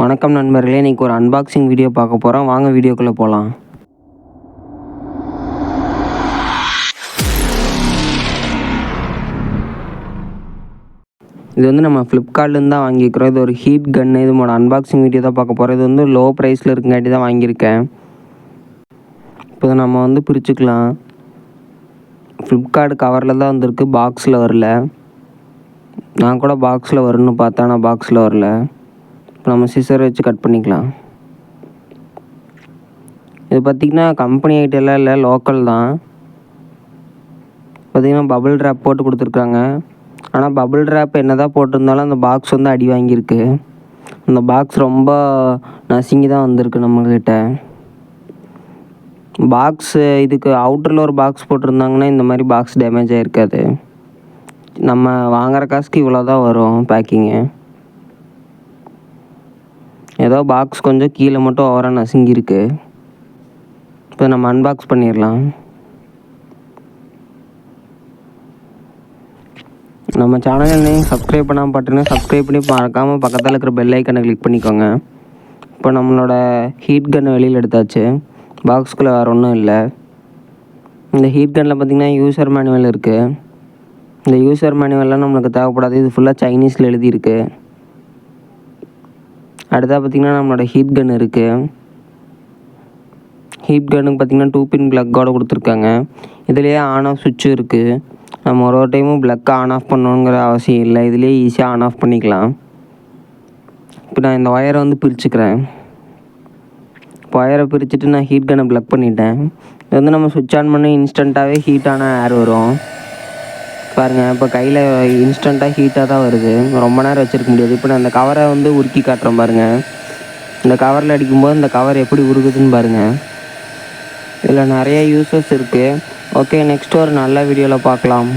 வணக்கம் நண்பர்களே, இன்றைக்கி ஒரு அன்பாக்சிங் வீடியோ பார்க்க போகிறோம். வாங்க வீடியோக்குள்ளே போகலாம். இது வந்து நம்ம ஃப்ளிப்கார்ட்லேருந்து தான் வாங்கிக்கிறோம். இது ஒரு ஹீட் கன்னு. இதோட அன்பாக்சிங் வீடியோ தான் பார்க்க போகிறோம். இது வந்து லோ ப்ரைஸில் இருக்குங்காட்டி தான் வாங்கியிருக்கேன். இப்போ நம்ம வந்து பிரிச்சுக்கலாம். ஃப்ளிப்கார்ட் கவரில் தான் வந்திருக்கு, பாக்ஸில் வரல. நான் கூட பாக்ஸில் வரும்னு பார்த்தேன், ஆனால் பாக்ஸில் வரல. இப்போ நம்ம சிசர் வச்சு கட் பண்ணிக்கலாம். இது பார்த்திங்கன்னா கம்பெனி ஐட்டெல்லாம் இல்லை, லோக்கல் தான். பார்த்திங்கன்னா பபிள் ட்ராப் போட்டு கொடுத்துருக்காங்க. ஆனால் பபிள் ட்ராப் என்ன தான் போட்டிருந்தாலும் அந்த பாக்ஸ் வந்து அடி வாங்கியிருக்கு. அந்த பாக்ஸ் ரொம்ப நசுங்கி தான் வந்திருக்கு நம்மக்கிட்ட. பாக்ஸு இதுக்கு அவுட்டரில் ஒரு பாக்ஸ் போட்டிருந்தாங்கன்னா இந்த மாதிரி பாக்ஸ் டேமேஜ் ஆகிருக்காது. நம்ம வாங்குகிற காசுக்கு இவ்வளோ தான் வரும் பேக்கிங்கு. ஏதோ பாக்ஸ் கொஞ்சம் கீழே மட்டும் ஓவராக நசுங்கியிருக்கு. இப்போ நம்ம அன்பாக்ஸ் பண்ணிடலாம். நம்ம சேனலையும் சப்ஸ்கிரைப் பண்ணாமல் பார்த்தீங்கன்னா சப்ஸ்கிரைப் பண்ணி மறக்காமல் பக்கத்தில் இருக்கிற பெல் ஐக்கனை கிளிக் பண்ணிக்கோங்க. இப்போ நம்மளோட ஹீட் கன் வெளியில் எடுத்தாச்சு. பாக்ஸ்குள்ளே வேறு ஒன்றும் இல்லை. இந்த ஹீட் கன்னில் பார்த்திங்கன்னா யூசர் மேனுவல் இருக்குது. இந்த யூசர் மேனுவல்லாம் நம்மளுக்கு தேவைப்படாது. இது ஃபுல்லாக சைனீஸில் எழுதியிருக்கு. அடுத்தா பார்த்திங்கன்னா நம்மளோட ஹீட் கன் இருக்குது. ஹீட் கன்னுக்கு பார்த்திங்கன்னா 2 பின் ப்ளக்கோடு கொடுத்துருக்காங்க. இதுலேயே ஆன் ஆஃப் சுவிட்சும் இருக்குது. நம்ம ஒரு டைமும் ப்ளக்கை ஆன் ஆஃப் பண்ணணுங்கிற அவசியம் இல்லை. இதுலேயே ஈஸியாக ஆன் ஆஃப் பண்ணிக்கலாம். இப்போ நான் இந்த ஒயரை வந்து பிரிச்சுக்கிறேன். இப்போ ஒயரை பிரிச்சுட்டு நான் ஹீட் கன்னை ப்ளக் பண்ணிட்டேன். இது வந்து நம்ம சுவிட்ச் ஆன் பண்ணி இன்ஸ்டண்ட்டாகவே ஹீட்டான ஏர் வரும். பாருங்கள், இப்போ கையில் இன்ஸ்டண்ட்டாக ஹீட்டாக தான் வருது. ரொம்ப நேரம் வச்சுருக்க முடியாது. இப்போ நான் இந்த கவரை வந்து உருக்கி காட்டுறேன் பாருங்கள். இந்த கவரில் அடிக்கும்போது இந்த கவர் எப்படி உருகுதுன்னு பாருங்கள். இதில் நிறைய யூசஸ் இருக்குது. ஓகே, நெக்ஸ்ட் ஒரு நல்ல வீடியோவில் பார்க்கலாம்.